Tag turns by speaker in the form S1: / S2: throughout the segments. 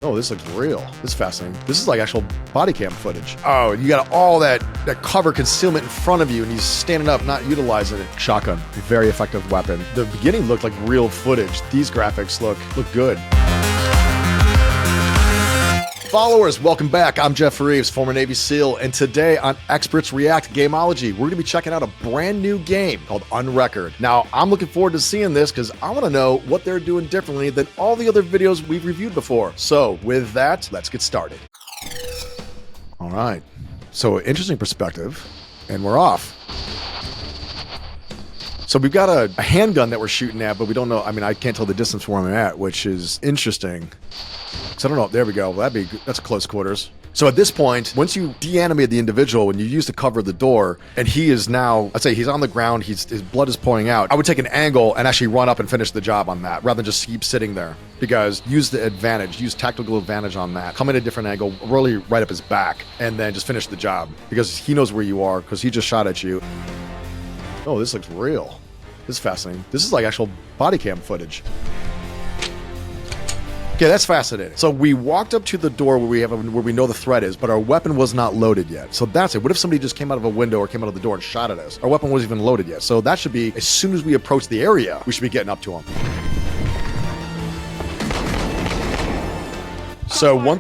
S1: Oh, this looks real. This is fascinating. This is like actual body cam footage. Oh, you got all that cover concealment in front of you and he's standing up, not utilizing it. Shotgun, a very effective weapon. The beginning looked like real footage. These graphics look good. Followers, welcome back. I'm Geoff Reeves, former Navy SEAL, and today on Experts React Gameology, we're going to be checking out a brand new game called Unrecord. Now, I'm looking forward to seeing this because I want to know what they're doing differently than all the other videos we've reviewed before. So, with that, let's get started. All right. So, interesting perspective, and we're off. So we've got a handgun that we're shooting at, but we don't know. I mean, I can't tell the distance from where I'm at, which is interesting. So I don't know. There we go. Well, that's close quarters. So at this point, once you deanimate the individual, when you use to cover the door, and he is now, I'd say he's on the ground, his blood is pouring out, I would take an angle and actually run up and finish the job on that, rather than just keep sitting there. Because use the advantage, use tactical advantage on that. Come at a different angle, really right up his back, and then just finish the job. Because he knows where you are, because he just shot at you. Oh, this looks real. This is fascinating. This is like actual body cam footage. Okay, that's fascinating. So we walked up to the door where we know the threat is, but our weapon was not loaded yet. So that's it. What if somebody just came out of a window or came out of the door and shot at us? Our weapon wasn't even loaded yet. So that should be, as soon as we approach the area, we should be getting up to him. So one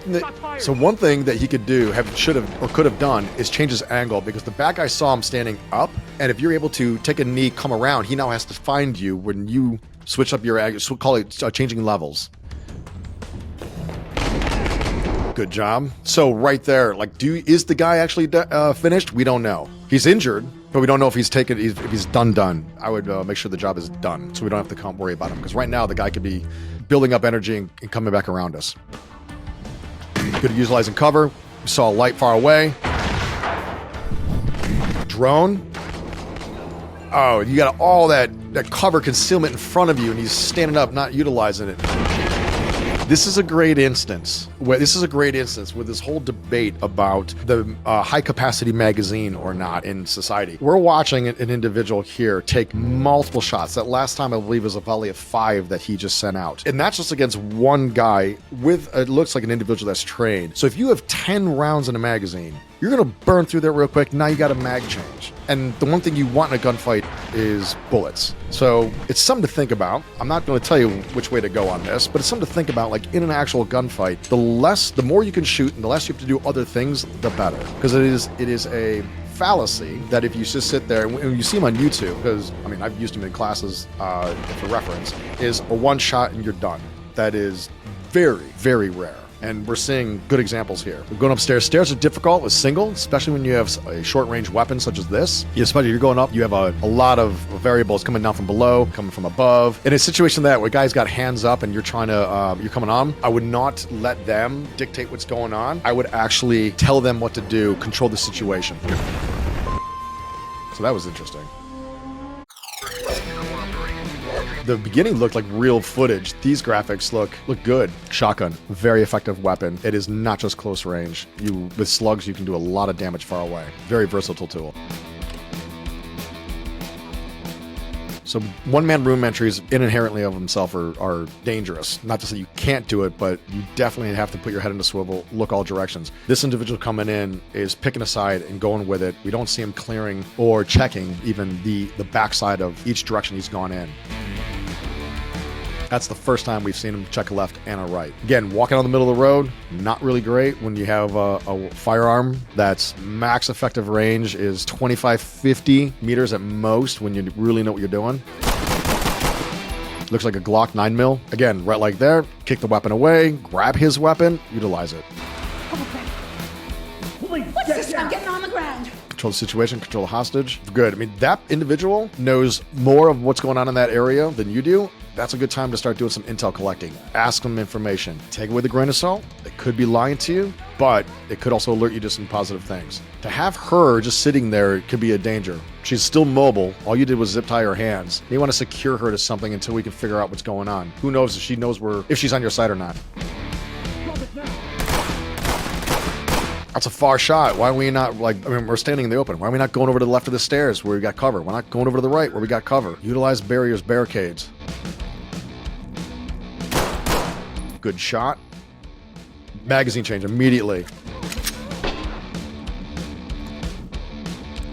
S1: thing that he could do, should have, or could have done, is change his angle, because the bad guy saw him standing up, and if you're able to take a knee, come around, he now has to find you when you switch up your angle. So call it changing levels. Good job. So right there, like, is the guy actually finished? We don't know. He's injured, but we don't know if he's done. I would make sure the job is done, so we don't have to worry about him, because right now the guy could be building up energy and coming back around us. Good at utilizing cover. We saw a light far away. Drone. Oh, you got all that cover concealment in front of you and he's standing up, not utilizing it. This is a great instance with this whole debate about the high capacity magazine or not in society. We're watching an individual here take multiple shots. That last time I believe was a volley of 5 that he just sent out. And that's just against one guy with, it looks like an individual that's trained. So if you have 10 rounds in a magazine, you're gonna burn through that real quick. Now you got a mag change. And the one thing you want in a gunfight is bullets. So it's something to think about. I'm not gonna tell you which way to go on this, but it's something to think about. Like in an actual gunfight, the more you can shoot and the less you have to do other things, the better. Because it is a fallacy that if you just sit there, and you see them on YouTube, because I mean, I've used them in classes for reference, is a one shot and you're done. That is very, very rare. And we're seeing good examples here. We're going upstairs. Stairs are difficult with single, especially when you have a short-range weapon such as this. Especially if you're going up, you have a lot of variables coming down from below, coming from above. In a situation where a guy's got hands up and you're trying to, you're coming on, I would not let them dictate what's going on. I would actually tell them what to do, control the situation. So that was interesting. The beginning looked like real footage. These graphics look good. Shotgun, very effective weapon. It is not just close range. With slugs, you can do a lot of damage far away. Very versatile tool. So one-man room entries inherently of themselves are dangerous. Not to say you can't do it, but you definitely have to put your head in a swivel, look all directions. This individual coming in is picking a side and going with it. We don't see him clearing or checking even the backside of each direction he's gone in. That's the first time we've seen him check a left and a right. Again, walking on the middle of the road, not really great when you have a firearm that's max effective range is 25, 50 meters at most when you really know what you're doing. Looks like a Glock 9mm. Again, right like there, kick the weapon away, grab his weapon, utilize it.
S2: What's this? I'm getting on the ground.
S1: Control the situation, control the hostage. Good. I mean, that individual knows more of what's going on in that area than you do. That's a good time to start doing some intel collecting. Ask them information. Take it with a grain of salt. They could be lying to you, but it could also alert you to some positive things. To have her just sitting there could be a danger. She's still mobile. All you did was zip tie her hands. You want to secure her to something until we can figure out what's going on. Who knows if she knows if she's on your side or not. That's a far shot. Why are we not, we're standing in the open. Why are we not going over to the left of the stairs where we got cover? Why not going over to the right where we got cover? Utilize barriers, barricades. Good shot. Magazine change immediately.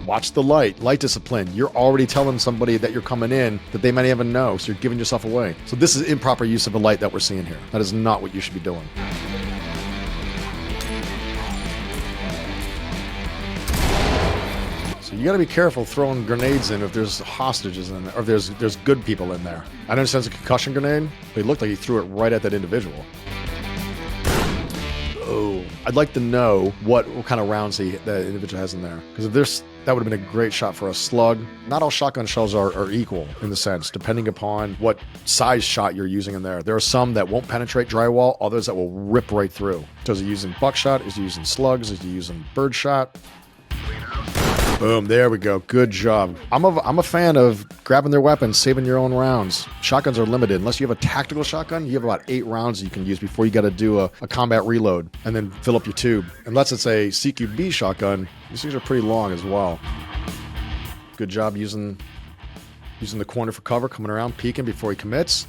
S1: Watch the light discipline. You're already telling somebody that you're coming in that they might even know, so you're giving yourself away. So this is improper use of a light that we're seeing here. That is not what you should be doing. So you got to be careful throwing grenades in if there's hostages in there, or if there's good people in there. I understand it's a concussion grenade, but it looked like he threw it right at that individual. Oh, I'd like to know what kind of rounds that individual has in there, because if there's that would have been a great shot for a slug. Not all shotgun shells are equal in the sense, depending upon what size shot you're using in there. There are some that won't penetrate drywall, others that will rip right through. So is he using buckshot? Is he using slugs? Is he using birdshot? Boom, there we go. Good job. I'm a fan of grabbing their weapons, saving your own rounds. Shotguns are limited. Unless you have a tactical shotgun, you have about 8 rounds you can use before you got to do a combat reload and then fill up your tube. Unless it's a CQB shotgun, these things are pretty long as well. Good job using the corner for cover, coming around, peeking before he commits.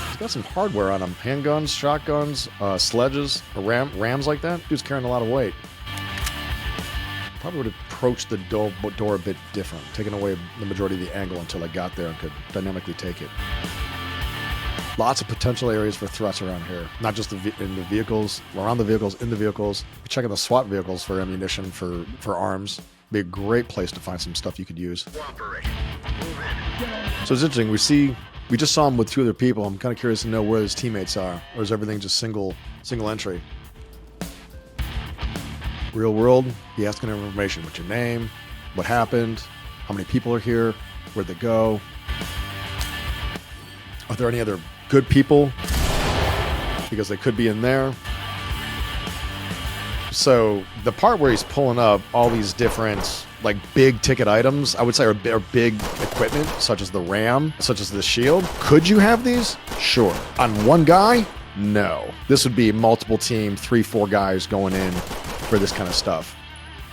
S1: He's got some hardware on him. Handguns, shotguns, sledges, rams like that. Dude's carrying a lot of weight. Probably would have approached the door a bit different, taking away the majority of the angle until I got there and could dynamically take it. Lots of potential areas for threats around here, not just in the vehicles, around the vehicles, in the vehicles. We're checking the SWAT vehicles for ammunition, for arms. Be a great place to find some stuff you could use. So it's interesting. We just saw him with 2 other people. I'm kind of curious to know where his teammates are, or is everything just single entry? Real world, be asking information. What's your name? What happened? How many people are here? Where'd they go? Are there any other good people? Because they could be in there. So the part where he's pulling up all these different, like, big ticket items, I would say are big equipment, such as the ram, such as the shield. Could you have these? Sure. On one guy? No. This would be multiple team, 3-4 guys going in for this kind of stuff.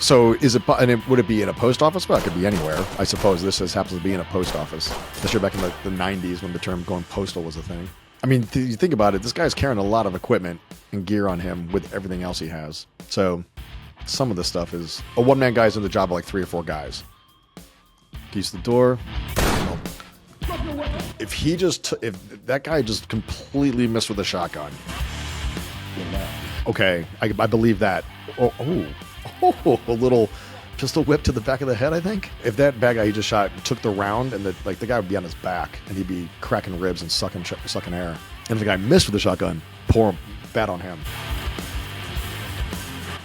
S1: So would it be in a post office? Well, it could be anywhere. I suppose this happens to be in a post office. Especially back in the 90s when the term going postal was a thing. I mean, you think about it, this guy's carrying a lot of equipment and gear on him with everything else he has. So some of this stuff is a one-man guy's in the job of like 3 or 4 guys. Keys to the door. If that guy just completely missed with a shotgun. Okay, I believe that. Oh, a little pistol whip to the back of the head, I think. If that bad guy he just shot took the round, and the guy would be on his back, and he'd be cracking ribs and sucking air. And if the guy missed with the shotgun, pour bat on him.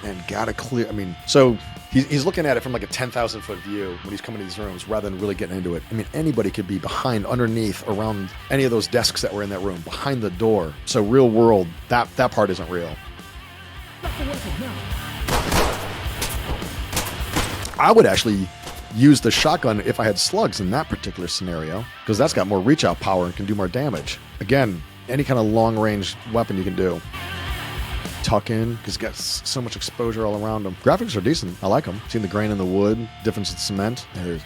S1: And gotta clear. I mean, so he's looking at it from like a 10,000 foot view when he's coming to these rooms, rather than really getting into it. I mean, anybody could be behind, underneath, around any of those desks that were in that room, behind the door. So real world, that part isn't real. I would actually use the shotgun if I had slugs in that particular scenario, because that's got more reach out power and can do more damage. Again, any kind of long range weapon you can do. Tuck in, because it's got so much exposure all around them. Graphics are decent. I like them. Seeing the grain in the wood, difference in cement. There's...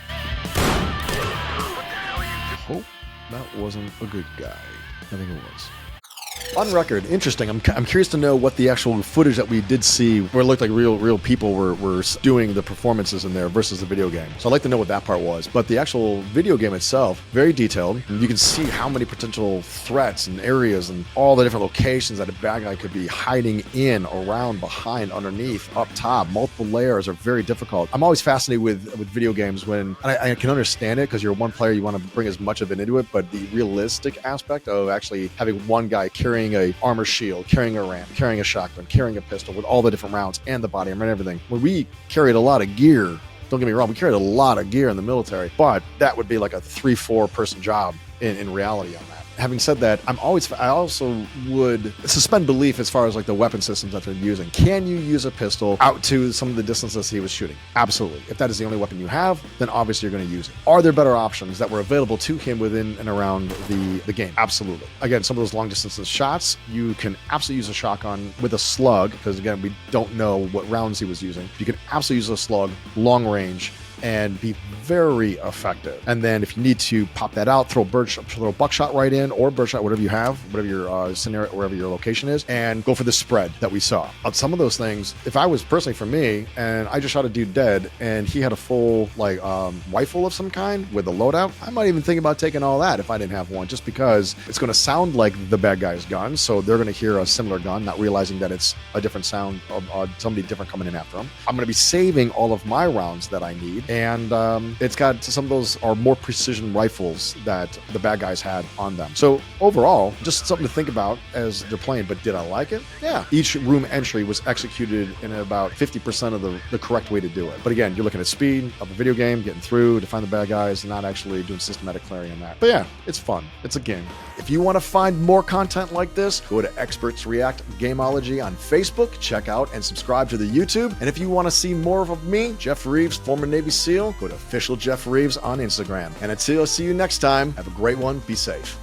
S1: Hope that wasn't a good guy. I think it was. Unrecord, interesting. I'm curious to know what the actual footage that we did see, where it looked like real people were doing the performances in there versus the video game. So I'd like to know what that part was. But the actual video game itself, very detailed. And you can see how many potential threats and areas and all the different locations that a bad guy could be hiding in, around, behind, underneath, up top. Multiple layers are very difficult. I'm always fascinated with video games when, and I can understand it because you're one player, you want to bring as much of it into it, but the realistic aspect of actually having one guy carrying a armor shield, carrying a ram, carrying a shotgun, carrying a pistol with all the different rounds and the body armor and everything. When we carried a lot of gear, don't get me wrong, we carried a lot of gear in the military, but that would be like a 3-4 person job in reality on that. Having said that, I also would suspend belief as far as like the weapon systems that they're using. Can you use a pistol out to some of the distances he was shooting? Absolutely. If that is the only weapon you have, then obviously you're going to use it. Are there better options that were available to him within and around the game? Absolutely. Again, some of those long distance shots, you can absolutely use a shotgun with a slug, because again, we don't know what rounds he was using. You can absolutely use a slug, long range, and be very effective. And then if you need to pop that out, throw buckshot right in, or birdshot, whatever you have, whatever your scenario, wherever your location is, and go for the spread that we saw. On some of those things, if I was personally for me, and I just shot a dude dead, and he had a full like rifle of some kind with a loadout, I might even think about taking all that if I didn't have one, just because it's going to sound like the bad guy's gun, so they're going to hear a similar gun, not realizing that it's a different sound of somebody different coming in after them. I'm going to be saving all of my rounds that I need, and it's got some of those are more precision rifles that the bad guys had on them. So overall, just something to think about as they're playing. But did I like it? Yeah. Each room entry was executed in about 50% of the correct way to do it. But again, you're looking at speed of a video game, getting through to find the bad guys, and not actually doing systematic clearing in that. But yeah, it's fun. It's a game. If you want to find more content like this, go to Experts React Gameology on Facebook, check out and subscribe to the YouTube. And if you want to see more of me, Geoff Reeves, former Navy SEAL, go to official Geoff Reeves on Instagram. And until I see you next time, have a great one. Be safe.